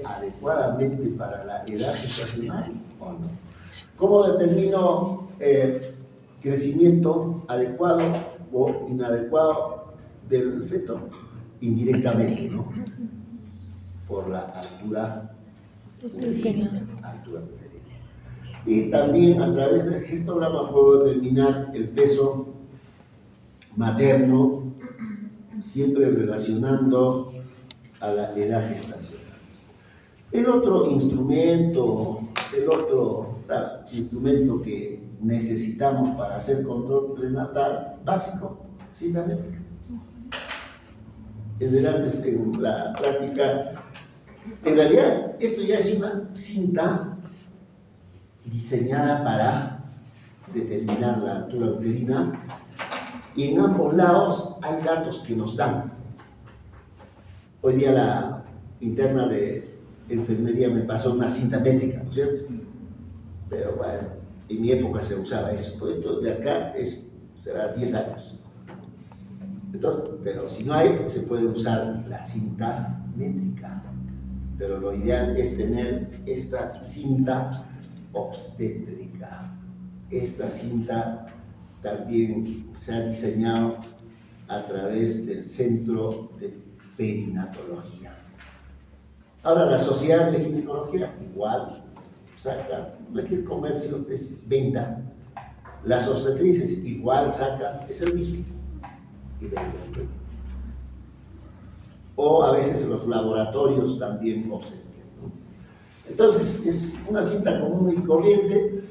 adecuadamente para la edad gestacional o no. ¿Cómo determino crecimiento adecuado o inadecuado del feto? Indirectamente, ¿no? Por la altura uterina. Y también a través del histograma puedo determinar el peso materno, siempre relacionando a la edad gestacional. El otro instrumento que necesitamos para hacer control prenatal básico, cinta métrica. En la práctica, en realidad, esto ya es una cinta diseñada para determinar la altura uterina y en ambos lados hay datos que nos dan. Hoy día la interna de enfermería me pasó una cinta métrica, ¿no es cierto? Pero bueno, en mi época se usaba eso. Pues esto de acá será 10 años. Entonces, pero si no hay, se puede usar la cinta métrica. Pero lo ideal es tener esta cinta obstétrica. Esta cinta también se ha diseñado a través del Centro de Perinatología. Ahora, la Sociedad de Ginecología igual saca, cualquier comercio es venta. Las obstetrices igual sacan, es el mismo. Y venden. O a veces los laboratorios también obsequian, ¿no? Entonces, es una cinta común y corriente.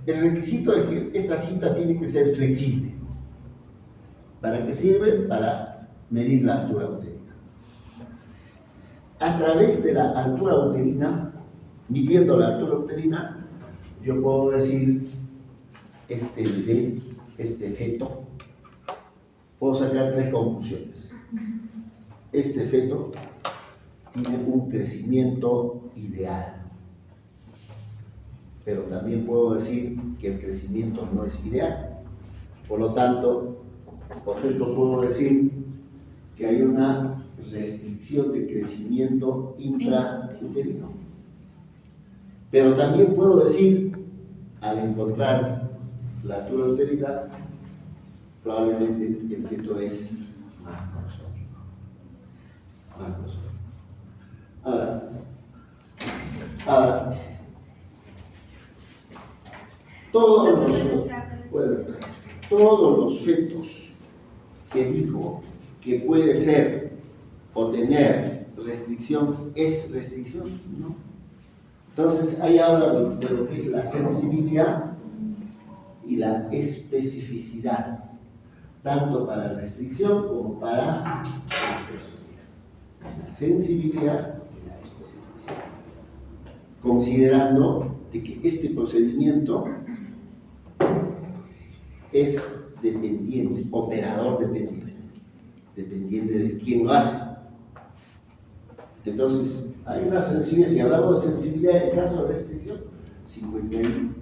El requisito es que esta cinta tiene que ser flexible. ¿Para qué sirve? Para medir la altura uterina. A través de la altura uterina, midiendo la altura uterina, yo puedo decir este bebé, este feto, puedo sacar 3 conclusiones. Este feto tiene un crecimiento ideal, pero también puedo decir que el crecimiento no es ideal. Por lo tanto, por ejemplo, puedo decir que hay una restricción de crecimiento intrauterino. Pero también puedo decir, al encontrar la altura uterina, probablemente el feto es macrosómico. Ahora, todos los fetos que digo que puede ser o tener restricción, ¿es restricción? No. Entonces, ahí habla de lo que es la sensibilidad y la especificidad, tanto para restricción como para la personalidad. La sensibilidad y la especificidad. Considerando de que este procedimiento es dependiente, operador dependiente de quién lo hace. Entonces, hay una sensibilidad, si hablamos de sensibilidad en caso de restricción, 56%.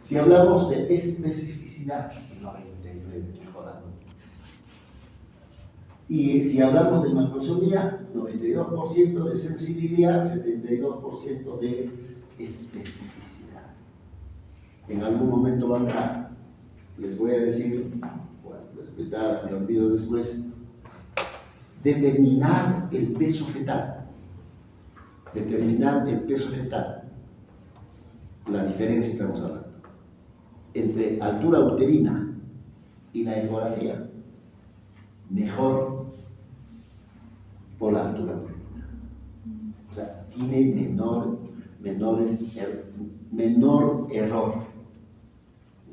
Si hablamos de especificidad, 99%, mejorando. Y si hablamos de macrosomía, 92% de sensibilidad, 72% de especificidad. En algún momento les voy a decir, bueno, me olvido después, determinar el peso fetal. Determinar el peso fetal. La diferencia estamos hablando. Entre altura uterina y la ecografía, mejor por la altura uterina. O sea, tiene menor error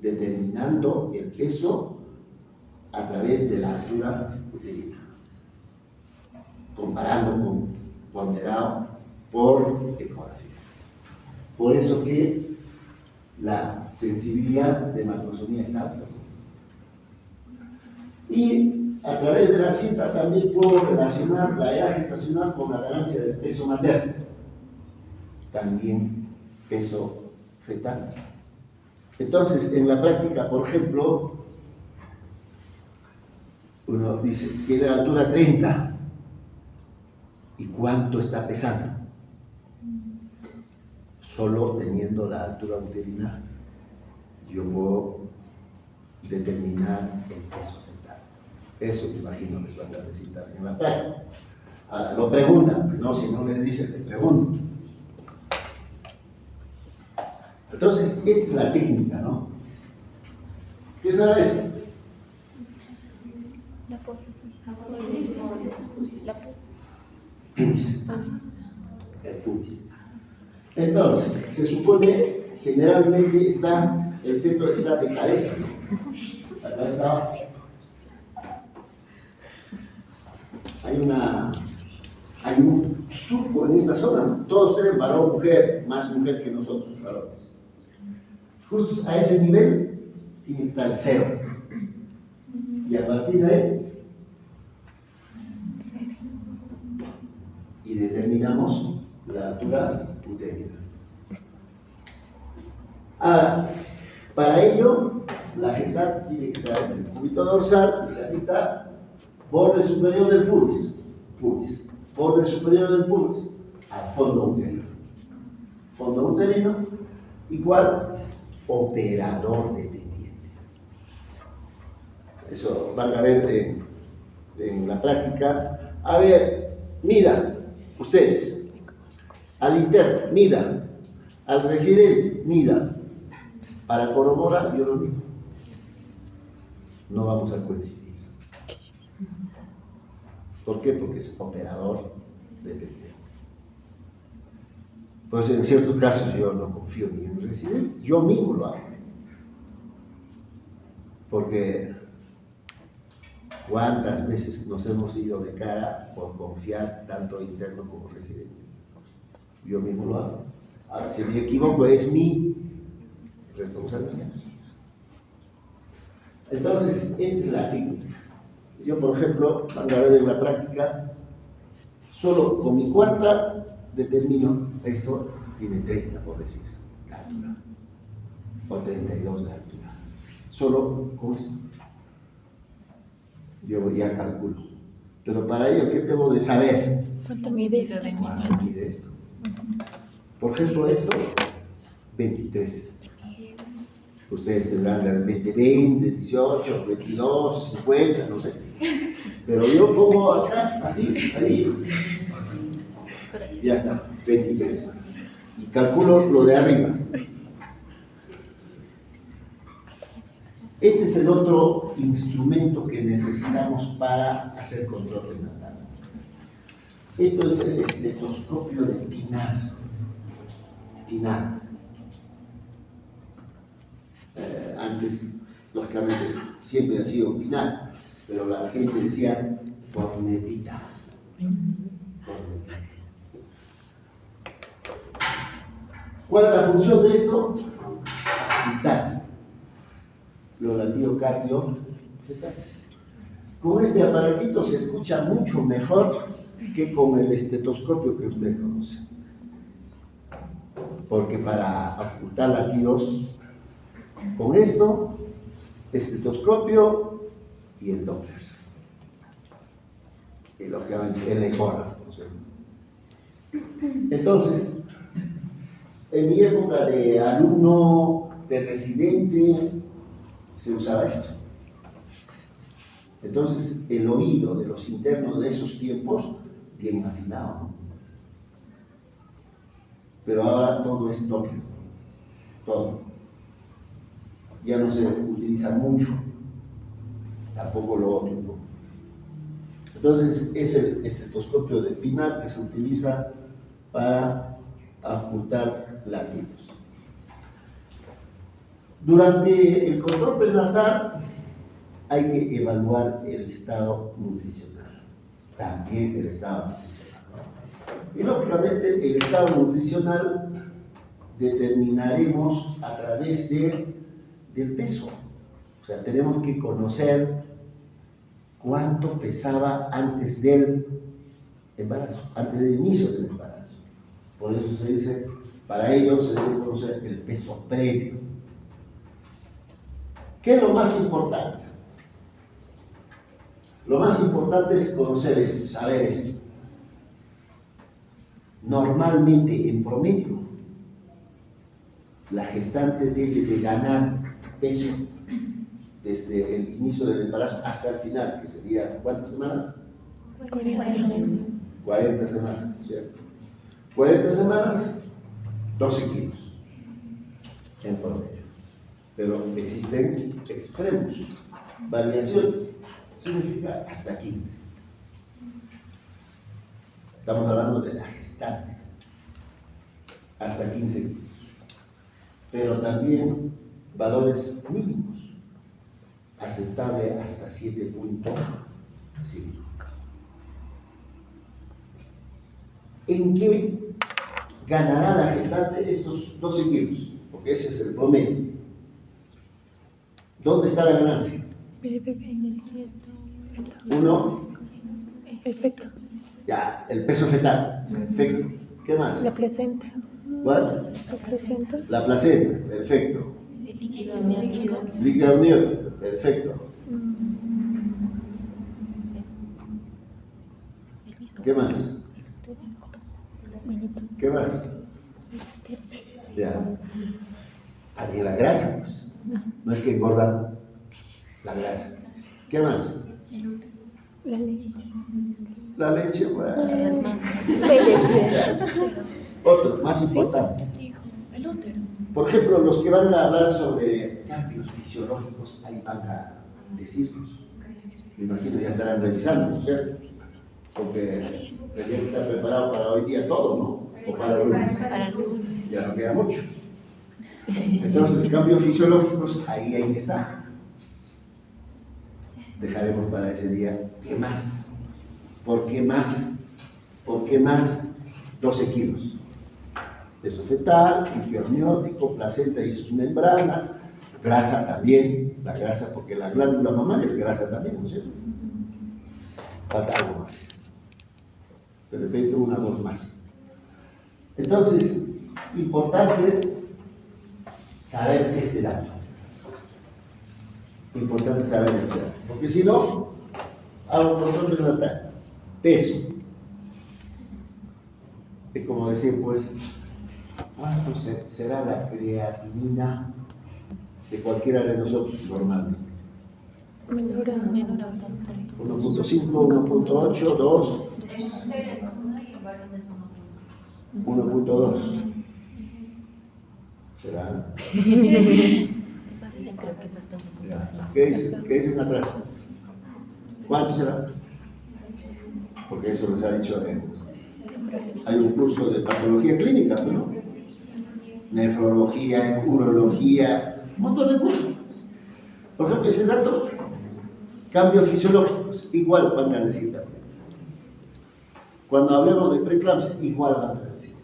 determinando el peso a través de la altura uterina, comparando con ponderado por ecografía. Por eso que la sensibilidad de macrosomía es alta. Y a través de la cinta también puedo relacionar la edad gestacional con la ganancia del peso materno, también peso fetal. Entonces, en la práctica, por ejemplo, uno dice, tiene altura 30 y cuánto está pesando. Solo teniendo la altura uterina yo puedo determinar el peso fetal. Eso me imagino les van a decir también en la práctica. Ahora, lo preguntan, no, si no les dicen, les preguntan. Entonces, esta es la técnica, ¿no? ¿Qué será eso? Pubis. El pubis. Entonces, se supone, generalmente el feto está de cabeza, ¿no? La cabeza abajo. Hay un surco en esta zona, ¿no? Todos tienen varón, mujer, más mujer que nosotros, varones. Justo a ese nivel tiene que estar el cero. Y a partir de ahí, y determinamos la altura uterina. Ahora, para ello, la gestal tiene que estar en el cúbito dorsal, picadita, borde superior del pubis, borde superior del pubis, al fondo uterino. Fondo uterino igual operador dependiente. Eso van a ver en la práctica. A ver, midan ustedes al interno, midan al residente, midan. Para corroborar, yo lo digo. No vamos a coincidir. ¿Por qué? Porque es operador dependiente. Pues en ciertos casos yo no confío ni en el residente, yo mismo lo hago. Porque ¿cuántas veces nos hemos ido de cara por confiar tanto interno como residente? Yo mismo lo hago. Ahora, si me equivoco, es mi responsabilidad. Entonces, esta es la técnica. Yo, por ejemplo, van a ver en la práctica, solo con mi cuarta determino, esto tiene 30, por decir, de altura, o 32 de altura. Solo con esto. Yo ya calculo. Pero para ello, ¿qué debo de saber? ¿Cuánto mide esto? ¿Cuánto mide esto? Por ejemplo, esto, 23. Ustedes tendrán el 20, 20, 18, 22, 50, no sé. Pero yo pongo acá, así, ahí. Ya está, 23. Y calculo lo de arriba. Este es el otro instrumento que necesitamos para hacer control prenatal. Esto es el estetoscopio de Pinar. Antes, lógicamente, siempre ha sido Pinar, pero la gente decía cornetita. ¿Cuál es la función de esto? Ocultar los latidos cardio fetales. Con este aparatito se escucha mucho mejor que con el estetoscopio que usted conoce. Porque para ocultar latidos, con esto, estetoscopio y el Doppler. Y lógicamente el ecógrafo. Entonces, en mi época de alumno, de residente, se usaba esto. Entonces, el oído de los internos de esos tiempos, bien afinado, ¿no? Pero ahora todo es Doppler. Todo. Ya no se utiliza mucho, tampoco lo otro, ¿no? Entonces es el estetoscopio de Pinar que se utiliza para ocultar latidos. Durante el control prenatal hay que evaluar el estado nutricional, también el estado nutricional. Y lógicamente el estado nutricional determinaremos a través del peso. O sea, tenemos que conocer cuánto pesaba antes del embarazo, antes del inicio del embarazo. Por eso se dice, para ello se debe conocer el peso previo. ¿Qué es lo más importante? Lo más importante es conocer esto, saber esto. normalmente, en promedio, la gestante debe de ganar peso desde el inicio del embarazo hasta el final, que sería, ¿cuántas semanas? 40 semanas, ¿cierto? 40 semanas, 12 kilos en promedio. Pero existen extremos, variaciones, significa hasta 15. Estamos hablando de la gestante, hasta 15 kilos. Pero también valores mínimos, aceptable hasta 7.5. ¿En qué ganará la gestante estos 12 kilos? Porque ese es el promedio. ¿Dónde está la ganancia? Uno, Perfecto. ya, el peso fetal, perfecto. ¿Qué más? La placenta. ¿Cuál? La placenta. La placenta, perfecto. El líquido amniótico. Líquido amniótico, perfecto. ¿Qué más? ¿Qué más? Ya. También la grasa, pues. No es que engordan la grasa. ¿Qué más? La leche. La leche, bueno. Las mamas. La leche. Otro, más importante. El útero. Por ejemplo, los que van a hablar sobre cambios fisiológicos, ahí van a decirlos. Me imagino ya estarán revisando, ¿no es cierto? Porque tendría que estar preparado para hoy día todo, ¿no? O para el lunes. Para el lunes. Ya no queda mucho. Entonces, cambios fisiológicos, ahí está. Dejaremos para ese día. ¿Qué más? ¿Por qué más? ¿Por qué más 12 kilos? Peso fetal, líquido amniótico, placenta y sus membranas, grasa también, la grasa, porque la glándula mamaria es grasa también, ¿no es cierto? Falta algo más. De repente una voz más. Entonces, importante saber este dato. Importante saber este dato. Porque si no, algo por otro trata. Peso. Es como decir, pues, ¿cuánto será la creatinina de cualquiera de nosotros normalmente? Menor a 1.5, 1.8, 2, 1.2. ¿Será? ¿Qué dicen atrás? ¿Cuánto será? Porque eso les ha dicho hay un curso de patología clínica, ¿no? Nefrología, urología, un montón de cursos. Por ejemplo, ese dato, cambios fisiológicos, igual van a decir también. Cuando hablemos de preeclampsia, igual van a decir.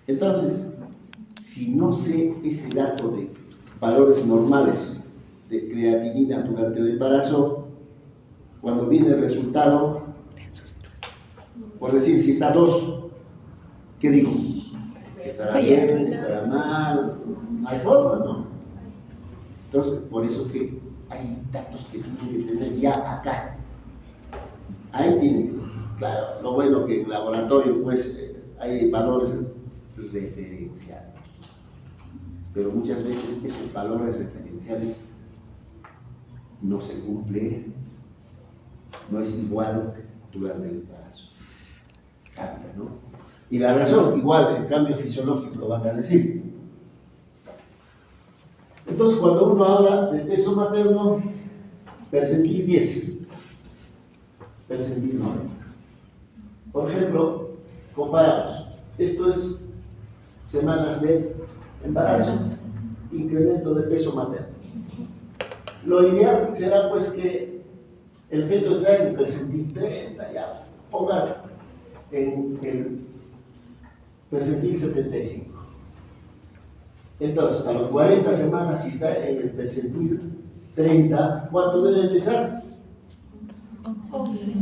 Entonces, si no sé ese dato de valores normales de creatinina durante el embarazo, cuando viene el resultado, por decir, si está 2, ¿qué digo? ¿Estará bien? ¿Estará mal? No hay forma, ¿no? Entonces, por eso que hay datos que tienen que tener ya acá. Ahí tienen que tener. Claro, lo bueno que en laboratorio, pues, hay valores referenciales. Pero muchas veces esos valores referenciales no se cumplen, no es igual durante el embarazo. Cambia, ¿no? Y la razón, igual, el cambio fisiológico lo van a decir. Entonces, cuando uno habla de peso materno, percentil 10, percentil 90. Por ejemplo, comparamos. Esto es semanas de embarazo, incremento de peso materno. Lo ideal será pues que el feto esté en percentil 30, ya ponga en el percentil 75. Entonces, a las 40 semanas, si está en el percentil 30, ¿cuánto debe empezar? 11.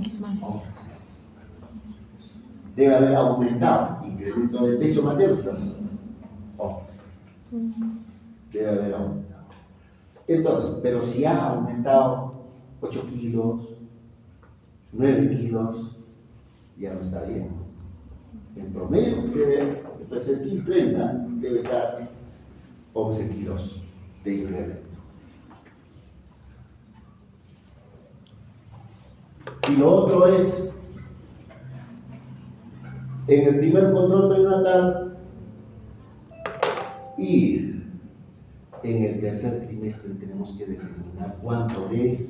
Debe haber aumentado, incremento de peso materno también. 11. Debe haber aumentado. Entonces, pero si ha aumentado 8 kilos, 9 kilos, ya no está bien. En promedio debe repetir 30, debe estar 11 kilos de incremento. Y lo otro es, en el primer control prenatal y en el tercer trimestre tenemos que determinar cuánto de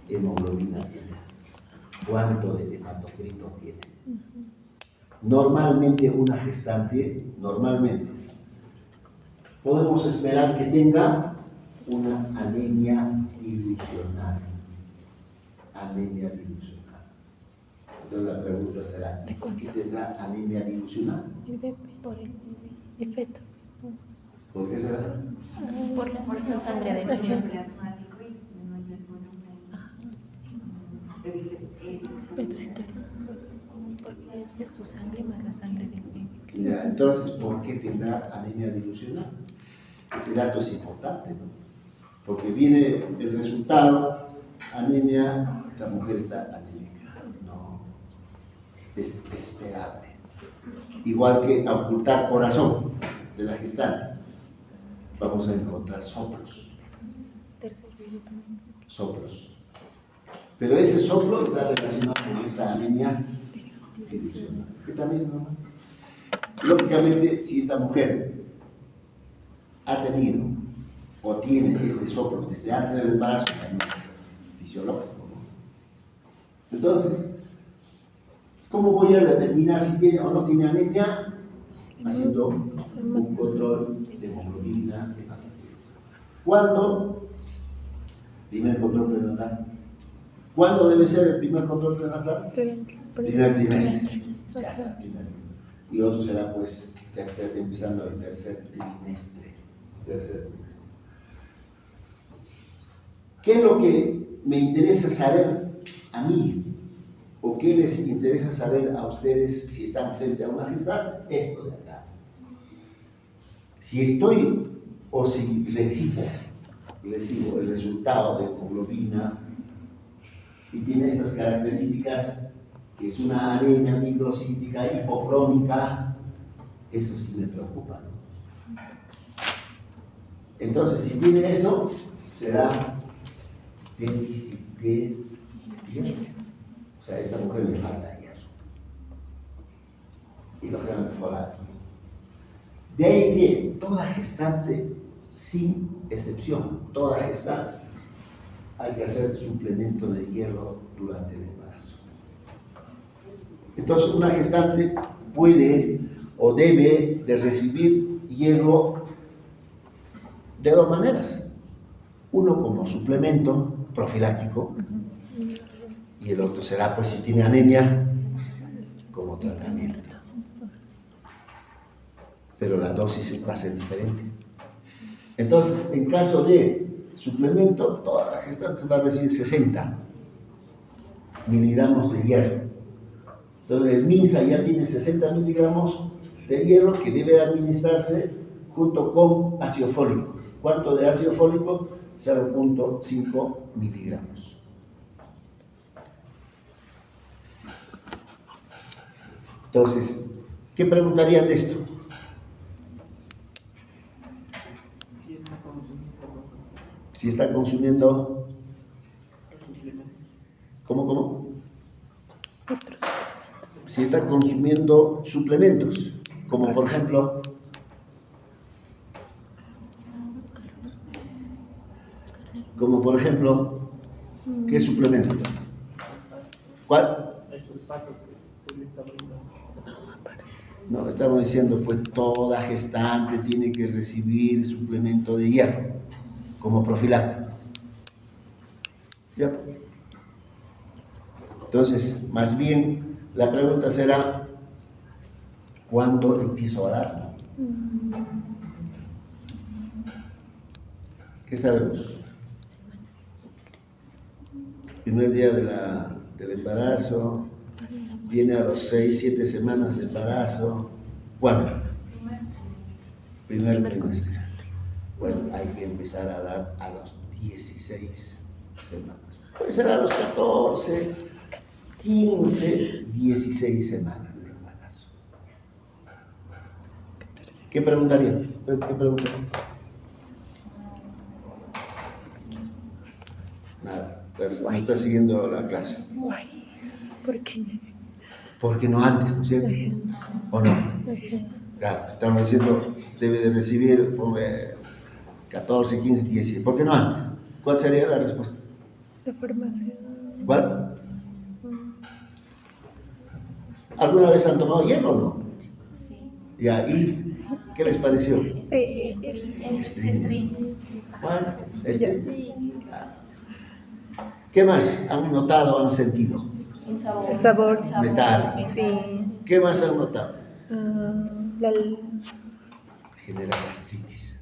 hemoglobina tiene, cuánto de hematocrito tiene. Normalmente una gestante, podemos esperar que tenga una anemia dilucional. Anemia dilucional. Entonces la pregunta será, ¿por qué tendrá anemia dilucional? El bebé. Por el El feto. ¿Por qué será? por la sangre del Ajá. bebé. asmático y disminuye el volumen Etcétera. Porque es su sangre más la sangre del bebé. Ya, entonces, ¿por qué tendrá anemia dilucional? Ese dato es importante, ¿no? Porque viene el resultado, anemia, esta mujer está anémica. No, es esperable. Igual que ocultar corazón de la gestante, vamos a encontrar soplos. Tercer bebé también. Soplos. Pero ese soplo está relacionado con esta anemia dilucional, que también no. Lógicamente, si esta mujer ha tenido o tiene este soplo desde antes del embarazo, también es fisiológico, ¿no? Entonces, ¿cómo voy a determinar si tiene o no tiene anemia? Haciendo un control de hemoglobina, hematocrito. ¿Cuándo? Primer control prenatal. ¿Cuándo debe ser el primer control prenatal? Primer trimestre. Ya está, primer. Y otro será pues empezando el tercer trimestre. ¿Qué es lo que me interesa saber a mí? ¿O qué les interesa saber a ustedes si están frente a una gestante? Esto de acá. Si estoy o si recibo el resultado de hemoglobina y tiene estas características, que es una anemia microcítica hipocrómica, eso sí me preocupa, ¿no? Entonces, si tiene eso, será déficit de hierro. O sea, a esta mujer le falta hierro. Y lógicamente folato. De ahí que toda gestante, sin excepción, toda gestante, hay que hacer suplemento de hierro durante el embarazo. Entonces, una gestante puede o debe de recibir hierro de dos maneras. Uno como suplemento profiláctico y el otro será, pues, si tiene anemia, como tratamiento. Pero la dosis va a ser diferente. Entonces, en caso de suplemento, todas las gestantes van a recibir 60 miligramos de hierro. Entonces, el MINSA ya tiene 60 miligramos de hierro que debe administrarse junto con ácido fólico. ¿Cuánto de ácido fólico? 0.5 miligramos. Entonces, ¿qué preguntarían de esto? Si está consumiendo, ¿cómo? Si está consumiendo suplementos, como por ejemplo, ¿qué suplemento? ¿Cuál? El sulfato que se le está brindando. No, estamos diciendo, pues toda gestante tiene que recibir suplemento de hierro como profiláctico. ¿Ya? Entonces, más bien, la pregunta será, ¿cuándo empiezo a dar? ¿Qué sabemos? Primer día del embarazo, viene a los 6, 7 semanas de embarazo. ¿Cuándo? Primer trimestre. Bueno, hay que empezar a dar a los 16 semanas. Puede ser a los 14, 15, 16 semanas. ¿Qué preguntaría? ¿Qué pregunta? Nada, no está siguiendo la clase. Guay. ¿Por qué? Porque no antes, ¿no es cierto? ¿O no? Claro, estamos diciendo, debe de recibir por 14, 15, 16. ¿Por qué no antes? ¿Cuál sería la respuesta? La formación. ¿Cuál? ¿Alguna vez han tomado hierro o no? Sí. Ya, ¿y qué les pareció? Sí. Bueno, ¿qué más han notado o han sentido? El sabor. El sabor. Metálico. Sí. ¿Qué más han notado? La, Genera gastritis.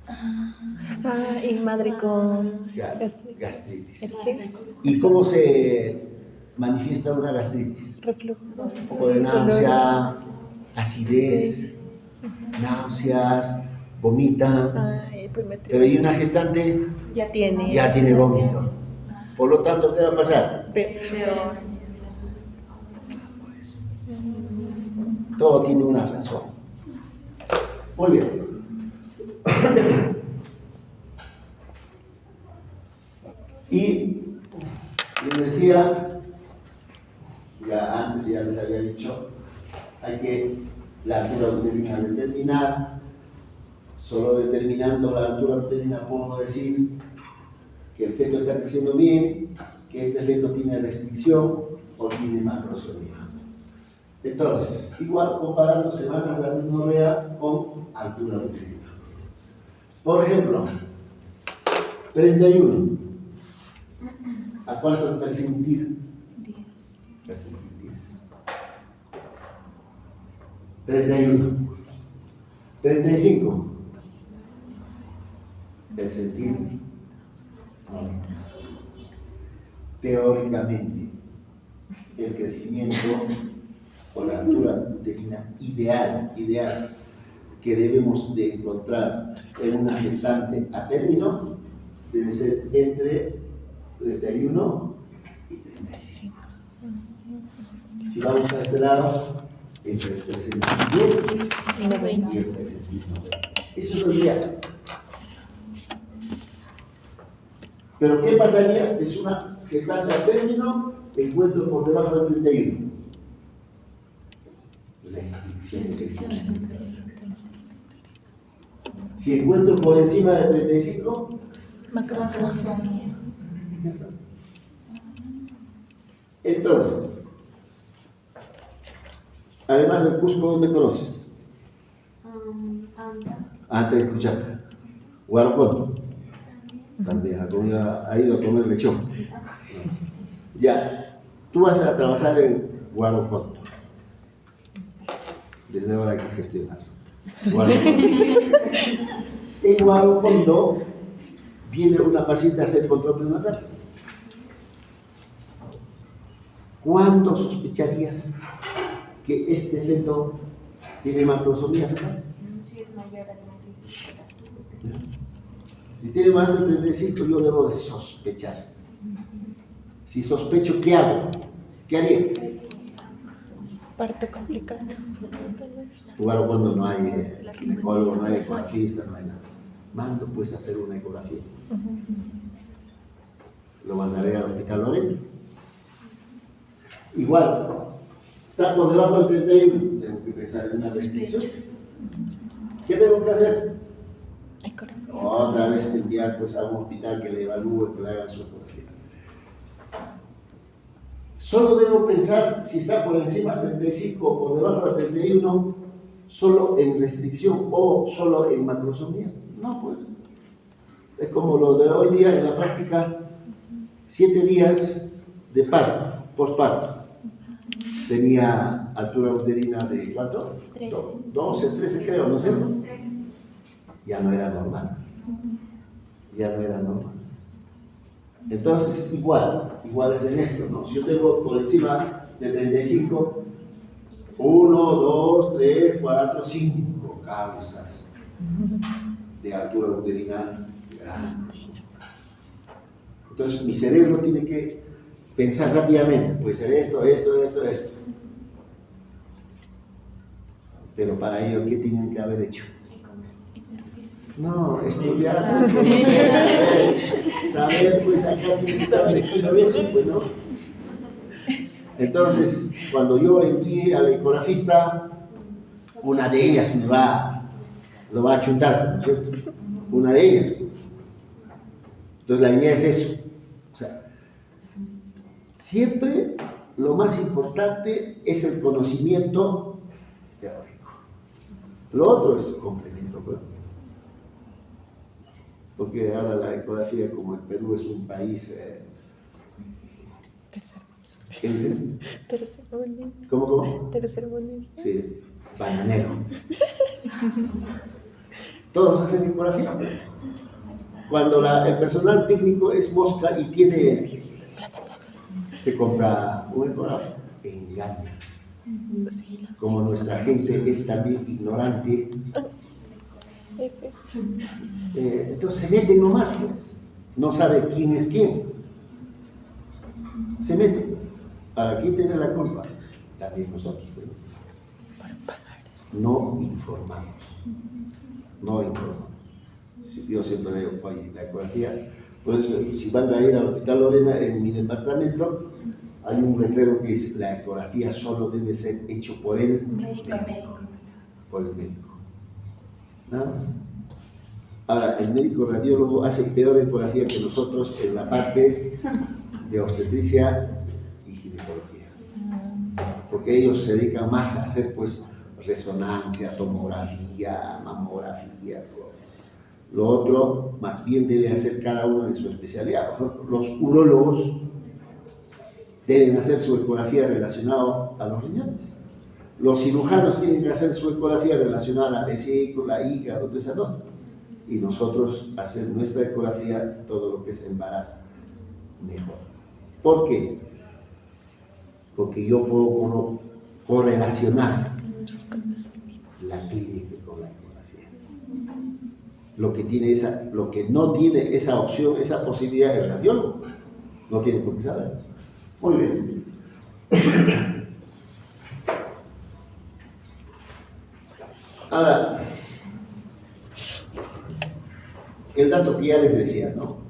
y madre con Gastritis. ¿Y cómo se manifiesta una gastritis? reflujo. Un poco de náusea, acidez, náuseas, vomita. Pero y una gestante Ya tiene. ya tiene vómito. Por lo tanto, ¿qué va a pasar? Peor. Todo tiene una razón. Muy bien. Y les decía, ya antes ya les había dicho, hay que la altura uterina determinar. Solo determinando la altura uterina puedo decir que el feto está creciendo bien, que este feto tiene restricción o tiene macrosomía. Entonces, igual comparando semanas de amenorrea con altura uterina. Por ejemplo, 31. ¿A cuánto percentil? 10. Percentil 10. 31. 35. Percentil 90. Teóricamente, el crecimiento o la altura uterina ideal que debemos de encontrar en una gestante a término debe ser entre 31 y 35. Si vamos a este lado, entre el percentil 10 y el percentil 90. Eso es lo ideal. Pero ¿qué pasaría? Es una gestante a término, encuentro por debajo del 31. Restricción. Si encuentro por encima de 35, Macrosomía. ya está. Entonces, además del Cusco, ¿dónde conoces? Antes de escuchar. Huaracondo. También ha ido a comer lechón. Ya, tú vas a trabajar en Huaracondo. Desde ahora hay que gestionar. En Huaracondo viene una paciente a hacer control prenatal. ¿Cuándo sospecharías que este feto tiene macrosomía fetal? Si es mayor a 35. Si tiene más de 35, yo debo de sospechar. Si sospecho, ¿qué hago? ¿Qué haría? Parto complicado. Lugar cuando no hay ginecólogo, no hay ecografista, no hay nada. Mando pues a hacer una ecografía. Lo mandaré al hospital Lorena. Igual, está por debajo del 31, tengo que pensar en una restricción. ¿Qué tengo que hacer? Otra vez enviar pues a un hospital que le evalúe, que le haga su ecografía. Solo debo pensar si está por encima del 35 o por debajo del 31, solo en restricción o solo en macrosomía. No, pues. Es como lo de hoy día en la práctica, 7 días de parto, posparto. Tenía altura uterina de ¿cuánto? 13. 12, 13 creo, ¿no es cierto? Ya no era normal. Ya no era normal. Entonces, igual es en esto, ¿no? Si yo tengo por encima de 35, 1, 2, 3, 4, 5 causas de altura uterina grande. Entonces, mi cerebro tiene que pensar rápidamente, puede ser esto. Pero para ello, ¿qué tienen que haber hecho? No, estudiar, pues, saber, pues acá tiene que estar metido eso, pues, ¿no? Entonces, cuando yo envíe al ecografista, una de ellas lo va a chutar, ¿no es cierto? Una de ellas. Entonces la idea es eso. O sea, siempre lo más importante es el conocimiento teórico. Lo otro es complemento, pues. Porque ahora la ecografía, como el Perú es un país... ¿qué dice? Tercermundista. ¿Cómo? Tercermundista. Sí, bananero. Todos hacen ecografía. Cuando el personal técnico es mosca y se compra un ecógrafo, engaña. Como nuestra gente es también ignorante, entonces se meten nomás, pues. No sabe quién es quién. Se meten. ¿Para quién tiene la culpa? También nosotros. Pues. No informamos. No informamos. Yo siempre digo, oye, la ecografía, por eso si van a ir al Hospital Lorena, en mi departamento, hay un letrero que dice, la ecografía solo debe ser hecho por el médico. Por el médico. Nada más. Ahora, el médico radiólogo hace peor ecografía que nosotros en la parte de obstetricia y ginecología. Porque ellos se dedican más a hacer, pues, resonancia, tomografía, mamografía, todo. Lo otro, más bien debe hacer cada uno en su especialidad. Por ejemplo, los urólogos deben hacer su ecografía relacionada a los riñones. Los cirujanos tienen que hacer su ecografía relacionada a la vesícula, hígado, toda esa nota. Y nosotros hacer nuestra ecografía, todo lo que es embarazo, mejor. ¿Por qué? Porque yo puedo correlacionar la clínica con la ecografía. Lo que no tiene esa opción, esa posibilidad, el radiólogo. No tiene por qué saber. Muy bien. Ahora, el dato que ya les decía, ¿no?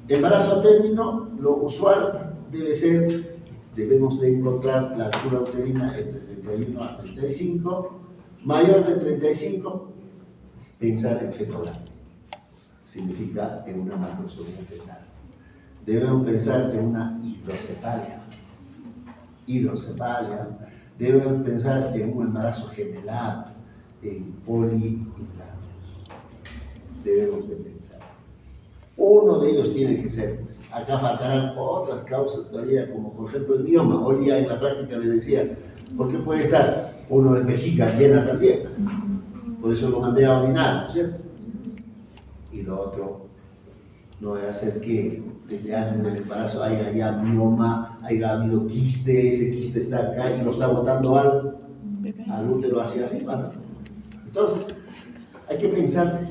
Embarazo a término, lo usual debemos de encontrar la altura uterina entre 31 a 35, mayor de 35, pensar en feto grande. Significa en una macrosomía fetal. Debemos pensar en una hidrocefalia. Debemos pensar en un embarazo gemelar, en polihidratos. Debemos de pensar. Uno de ellos tiene que ser, pues, acá faltarán otras causas todavía, como por ejemplo el mioma. Hoy día en la práctica les decía, ¿por qué puede estar uno de vejiga llena también? Por eso lo mandé a orinar, ¿no es cierto? Y lo otro, no debe hacer que desde antes del embarazo haya ya mioma, haya habido quiste, ese quiste está acá y lo está botando al útero hacia arriba, ¿no? Entonces, hay que pensar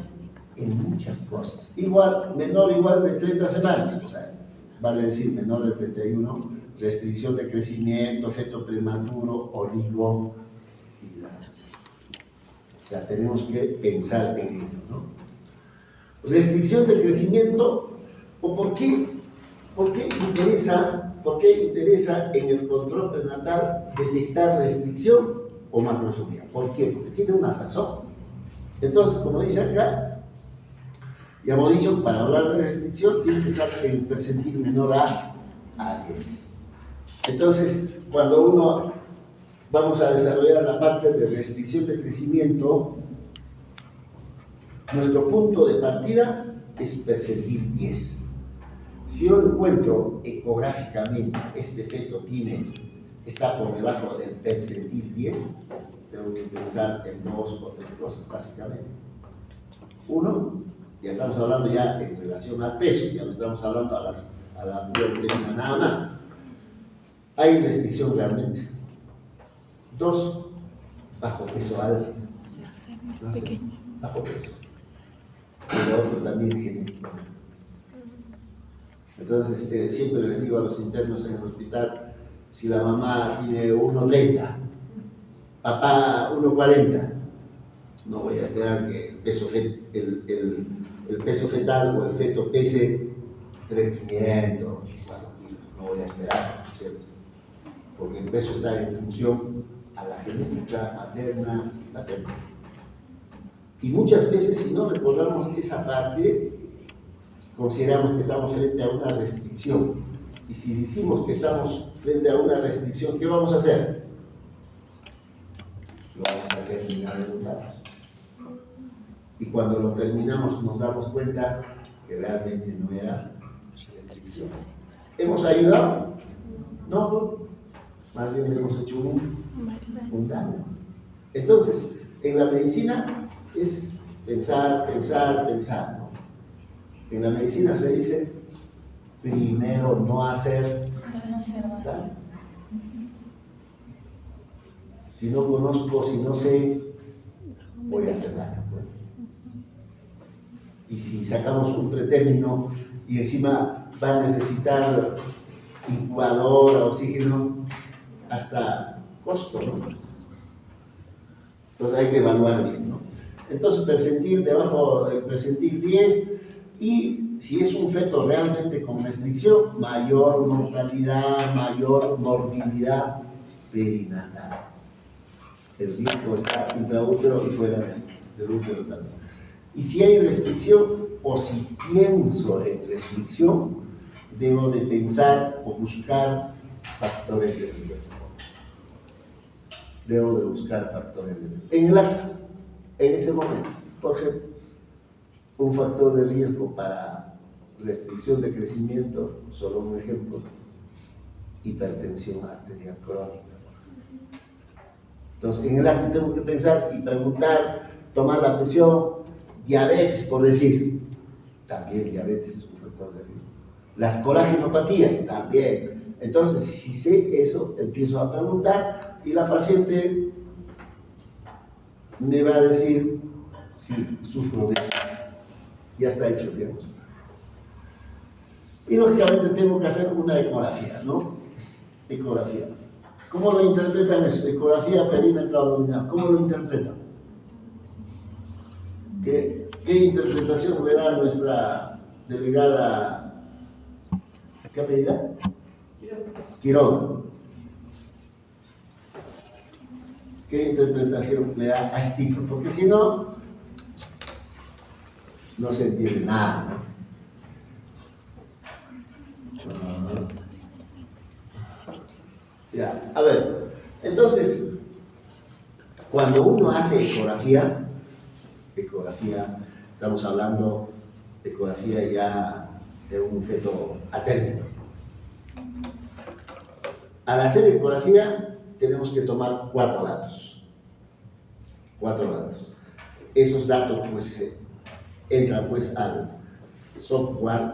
en muchas cosas. Menor de 30 semanas, o sea, vale decir menor de 31, restricción de crecimiento, feto prematuro, oligohidratos. O sea, tenemos que pensar en ello, ¿no? Restricción del crecimiento, o ¿por qué interesa en el control prenatal detectar restricción o macrosomía? ¿Por qué? Porque tiene una razón. Entonces, como dice acá, ya hemos dicho, para hablar de restricción tiene que estar en percentil menor a 10. Entonces, cuando vamos a desarrollar la parte de restricción de crecimiento, nuestro punto de partida es percentil 10. Si yo encuentro ecográficamente este feto está por debajo del percentil 10, tengo que pensar en 2 o 3 cosas, básicamente. Uno, ya estamos hablando ya en relación al peso, ya no estamos hablando a la altura uterina nada más. Hay restricción realmente. 2, bajo peso alto. Bajo peso. Y lo otro también genético. Entonces, siempre les digo a los internos en el hospital, si la mamá tiene 1,30, papá 1,40, No voy a esperar que el peso fetal o el feto pese 3.500, 4 kilos. No voy a esperar, ¿cierto? Porque el peso está en función a la genética materna y paterna. Y muchas veces, si no recordamos esa parte, consideramos que estamos frente a una restricción. Y si decimos que estamos frente a una restricción, ¿qué vamos a hacer? Lo vamos a terminar en un lapso. Y cuando lo terminamos nos damos cuenta que realmente no era restricción. ¿Hemos ayudado? No, más bien le hemos hecho un daño. Entonces, en la medicina es pensar, ¿no? En la medicina se dice, primero no hacer daño. Si no conozco, si no sé, voy a hacer daño. ¿No? Y si sacamos un pretérmino y encima va a necesitar incubadora, oxígeno, hasta costo, ¿no? Entonces hay que evaluar bien, ¿no? Entonces percentil, debajo del percentil 10, y si es un feto realmente con restricción, mayor mortalidad, mayor morbilidad perinatal. El riesgo está intraútero y fuera del útero también. Y si hay restricción, o si pienso en restricción, debo de pensar o buscar factores de riesgo. Debo de buscar factores de riesgo. En el acto, en ese momento, por ejemplo, un factor de riesgo para restricción de crecimiento, solo un ejemplo, hipertensión arterial crónica. Entonces, en el acto tengo que pensar y preguntar, tomar la presión, diabetes, por decir. También diabetes es un factor de riesgo. Las colagenopatías, también. Entonces, si sé eso, empiezo a preguntar y la paciente me va a decir, sí, sufro de eso. Ya está hecho el diagnóstico. Y lógicamente tengo que hacer una ecografía, ¿no? Ecografía. ¿Cómo lo interpretan eso? Ecografía perímetro abdominal. ¿Cómo lo interpretan? ¿Qué interpretación le da nuestra delegada? ¿Qué apellida? Quiroga. ¿Qué interpretación le da a este tipo? Porque si no, no se entiende nada, ¿no? Ya, a ver, entonces, cuando uno hace ecografía, estamos hablando de ecografía ya de un feto a término. Al hacer ecografía tenemos que tomar 4 datos. 4 datos. Esos datos pues entran pues al software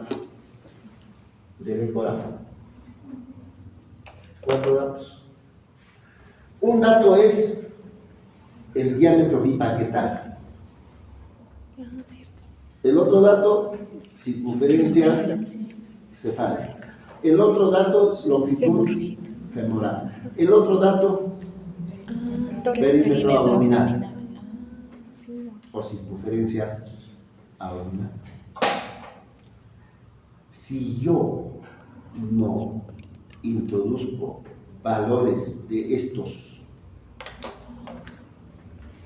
del ecógrafo. 4 datos. Un dato es el diámetro biparietal. El otro dato, circunferencia cefálica. El otro dato es longitud femoral. El otro dato, perímetro abdominal o circunferencia abdominal. Si yo no introduzco valores de estos,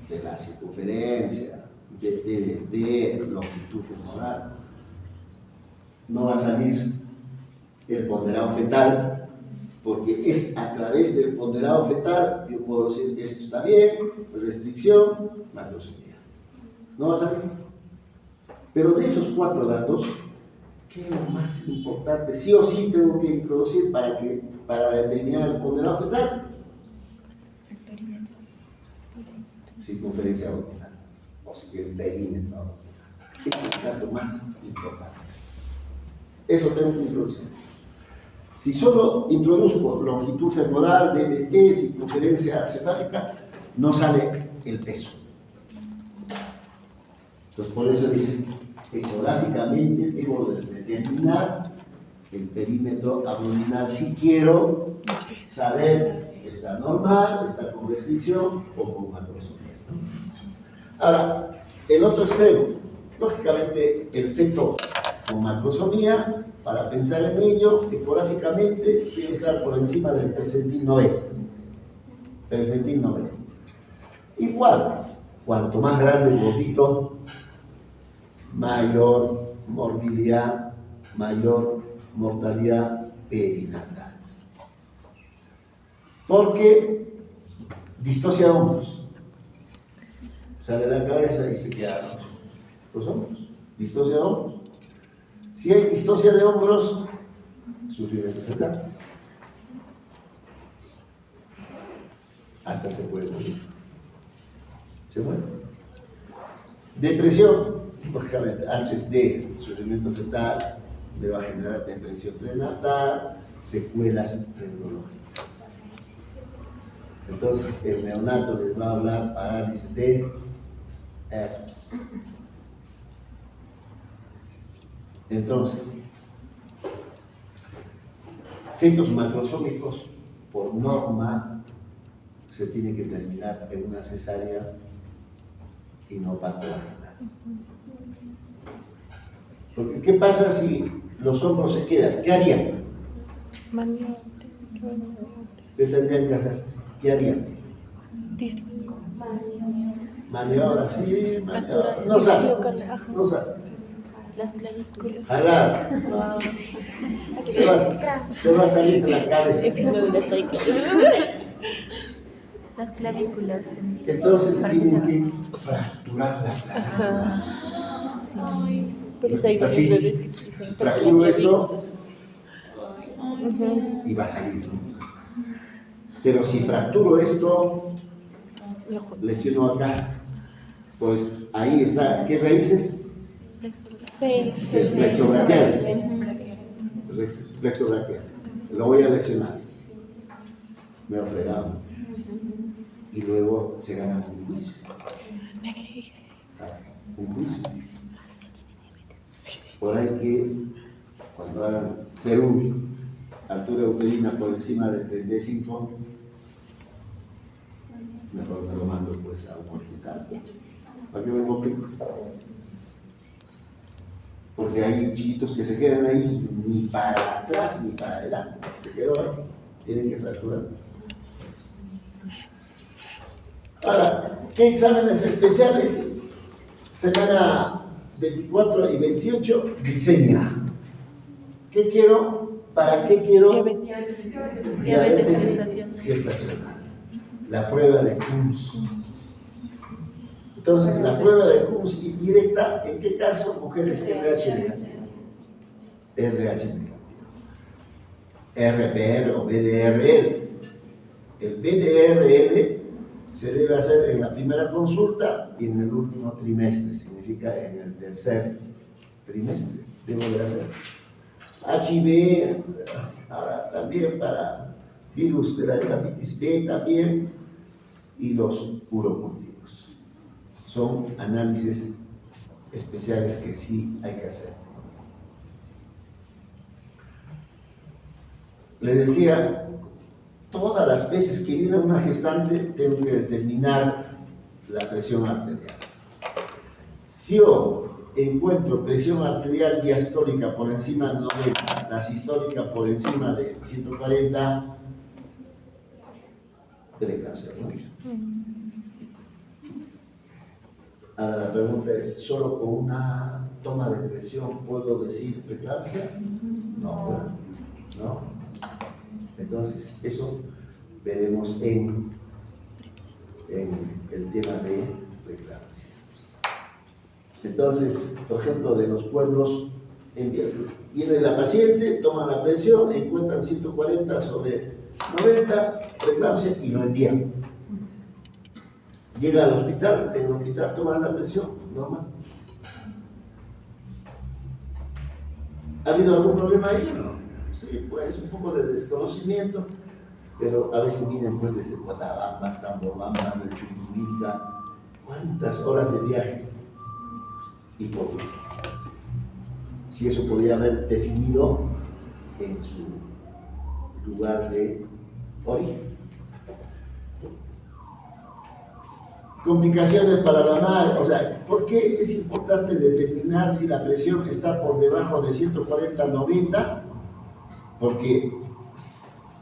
de la circunferencia, de longitud femoral, no va a salir el ponderado fetal, porque es a través del ponderado fetal yo puedo decir esto está bien, restricción, macrosomía. No va a salir. Pero de esos 4 datos, ¿qué es lo más importante? Sí o sí tengo que introducir para determinar el ponderado fetal. Circunferencia abdominal, o si quieren, perímetro abdominal. Ese es el dato más importante. Eso tengo que introducir. Si solo introduzco longitud femoral, DBT, circunferencia cefálica, no sale el peso. Entonces, por eso dice, ecográficamente debo determinar el perímetro abdominal si quiero saber está normal, está con restricción o con macrosomía. Ahora, el otro extremo, lógicamente el feto con macrosomía, para pensar en ello, ecográficamente tiene que estar por encima del percentil 90. Percentil 90. Igual, cuanto más grande el gotito, mayor morbilidad, mayor mortalidad perinatal. Porque distosia de hombros. Sale la cabeza y se quedan los hombros. Distosia de hombros. Si hay distosia de hombros, sufrimiento fetal. Hasta se puede morir. Se muere. Depresión, lógicamente, antes de sufrimiento fetal, le va a generar depresión prenatal, secuelas neurológicas. Entonces, el neonato les va a hablar parálisis de herpes. Entonces, fetos macrosómicos, por norma, se tiene que terminar en una cesárea y no parto vaginal. Porque, ¿qué pasa si los hombros se quedan? ¿Qué harían? Maniobra. ¿Qué tendrían que hacer? ¿Qué harían? Maniobra, sí, maniobra. No sale, no sale. Las clavículas. Jalar. Se va a salir de la cabeza. Las clavículas. Entonces tienen que fracturar la clavícula. Sí. Pero es ahí Está así. Si fracturo esto y va a salir. Pero si fracturo esto, lesiono acá, pues ahí está. ¿Qué raíces? Flexo braquial. Flexo braquial. Lo voy a lesionar. Me he fregado. Y luego se gana un juicio. Un juicio. Por ahí que cuando hagan serum, altura uterina por encima de 35, mejor me lo mando pues a un hospital. ¿Para qué me complico? Porque hay chiquitos que se quedan ahí ni para atrás ni para adelante. Se quedó ahí. Tienen que fracturar. Ahora, ¿qué exámenes especiales? Semana 24 y 28, diseña. ¿Qué quiero? ¿Para qué quiero? Diabetes. Gestacional. La prueba de Kunz. Entonces, la prueba de Kunz indirecta, ¿en qué caso? Mujeres RH negativas. RH negativas. RPR o BDRL. El BDRL se debe hacer en la primera consulta y en el último trimestre, significa en el tercer trimestre, debo de hacer. HIV, ahora también para virus de la hepatitis B también, y los urocultivos. Son análisis especiales que sí hay que hacer. Le decía, todas las veces que viene una gestante tengo que determinar la presión arterial. Si yo encuentro presión arterial diastólica por encima de 90, la sistólica por encima de 140, preeclampsia, ¿no? Ahora la pregunta es, ¿solo con una toma de presión puedo decir preeclampsia? No, ¿no? Entonces, eso veremos en el tema de preeclampsia. Entonces, por ejemplo, de los pueblos, viene la paciente, toma la presión, encuentran 140 sobre 90, preeclampsia y lo envían. Llega al hospital, en el hospital toman la presión, normal. ¿Ha habido algún problema ahí? No. Sí, pues un poco de desconocimiento, pero a veces vienen pues desde Cotabambas, Tambobamba, de Chuquimilca, cuántas horas de viaje y por gusto. Si eso podría haber definido en su lugar de origen. Complicaciones para la madre, o sea, ¿por qué es importante determinar si la presión está por debajo de 140/90? Porque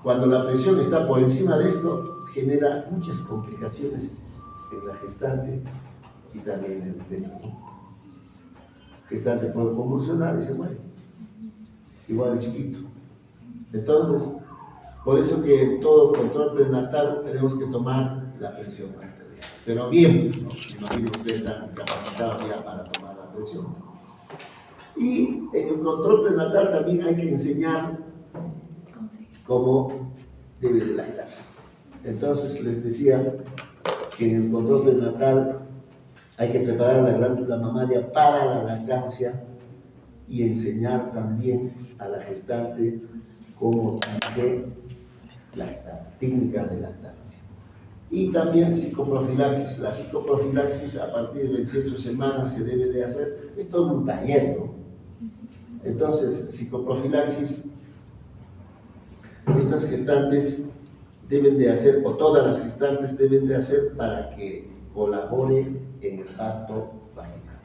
cuando la presión está por encima de esto, genera muchas complicaciones en la gestante y también en el feto. Gestante puede convulsionar y se muere, igual el chiquito. Entonces, por eso que en todo control prenatal tenemos que tomar la presión arterial. Pero bien, ¿no? Imagino que ustedes están capacitados ya para tomar la presión. Y en el control prenatal también hay que enseñar cómo debe de lactar. Entonces les decía que en el control prenatal hay que preparar la glándula mamaria para la lactancia y enseñar también a la gestante cómo tiene que lactar, técnicas de lactancia. Y también psicoprofilaxis. La psicoprofilaxis a partir de 28 semanas se debe de hacer. Es todo un taller, ¿no? Entonces, psicoprofilaxis, estas gestantes deben de hacer, o todas las gestantes deben de hacer para que colabore en el parto vaginal.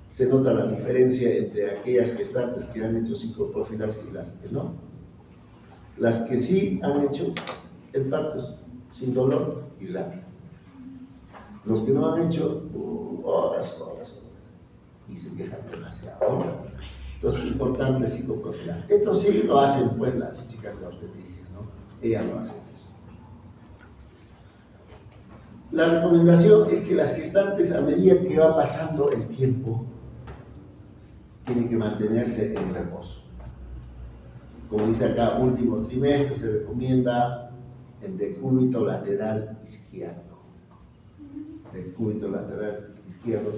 Se nota la diferencia entre aquellas gestantes que han hecho psicoprofilaxis y las que no. Las que sí han hecho el parto sin dolor y rápido. Los que no han hecho horas y se quejan demasiado. Entonces, importante psicoprofilaxis. Esto sí lo hacen pues las chicas de obstetricia, ¿no? Ellas lo hacen eso. La recomendación es que las gestantes, a medida que va pasando el tiempo, tienen que mantenerse en reposo. Como dice acá, último trimestre se recomienda el decúbito lateral izquierdo. Decúbito lateral izquierdo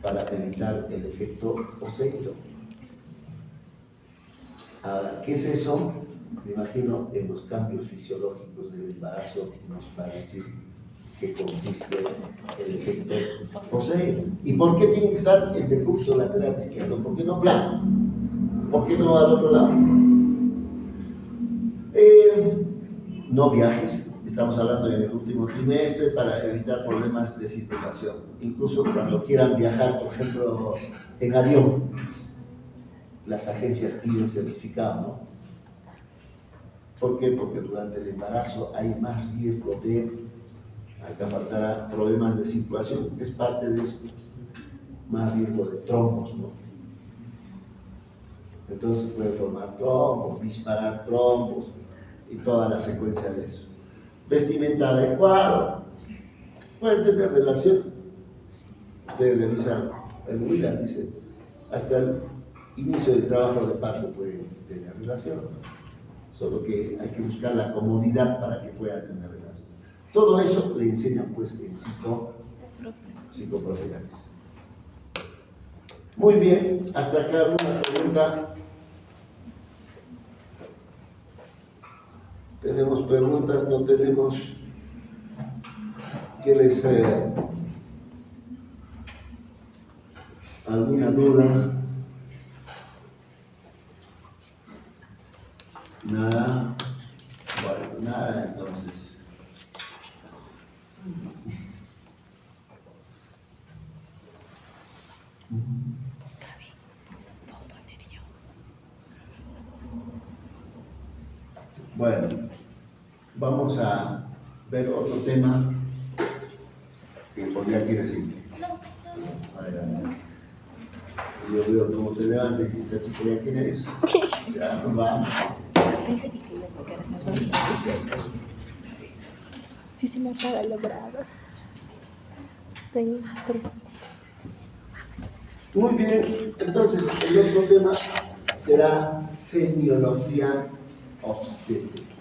para evitar el efecto poseído. Ahora, ¿qué es eso? Me imagino en los cambios fisiológicos del embarazo nos va a decir qué consiste el efecto poseído. ¿Y por qué tiene que estar el decúbito lateral izquierdo? ¿Por qué no plano? ¿Por qué no al otro lado? No viajes, estamos hablando en el último trimestre para evitar problemas de circulación. Incluso cuando quieran viajar, por ejemplo, en avión, las agencias piden certificado, ¿no? ¿Por qué? Porque durante el embarazo hay más riesgo de, acá faltará, problemas de circulación, es parte de eso, más riesgo de trombos, ¿no? Entonces puede formar trombos, disparar trombos y toda la secuencia de eso. Vestimenta adecuada, pueden tener relación. Ustedes revisan el WILA, dice, hasta el inicio del trabajo de parto pueden tener relación, solo que hay que buscar la comodidad para que puedan tener relación. Todo eso le enseñan pues en psicoprofilaxis. Muy bien, hasta acá una pregunta. ¿Tenemos preguntas? ¿No tenemos? ¿Qué les... alguna duda? Nada. Bueno, nada, entonces. Gaby, ¿puedo poner yo? Bueno, vamos a ver otro tema que por ya quieres ir. Adelante. Yo veo cómo te levantas y esta chica ya quién es. Ya nos vamos. Pensé que iba a tocar. Sí, se me apaga la brava. Estoy en 3. Muy bien, entonces el otro tema será semiología obstétrica.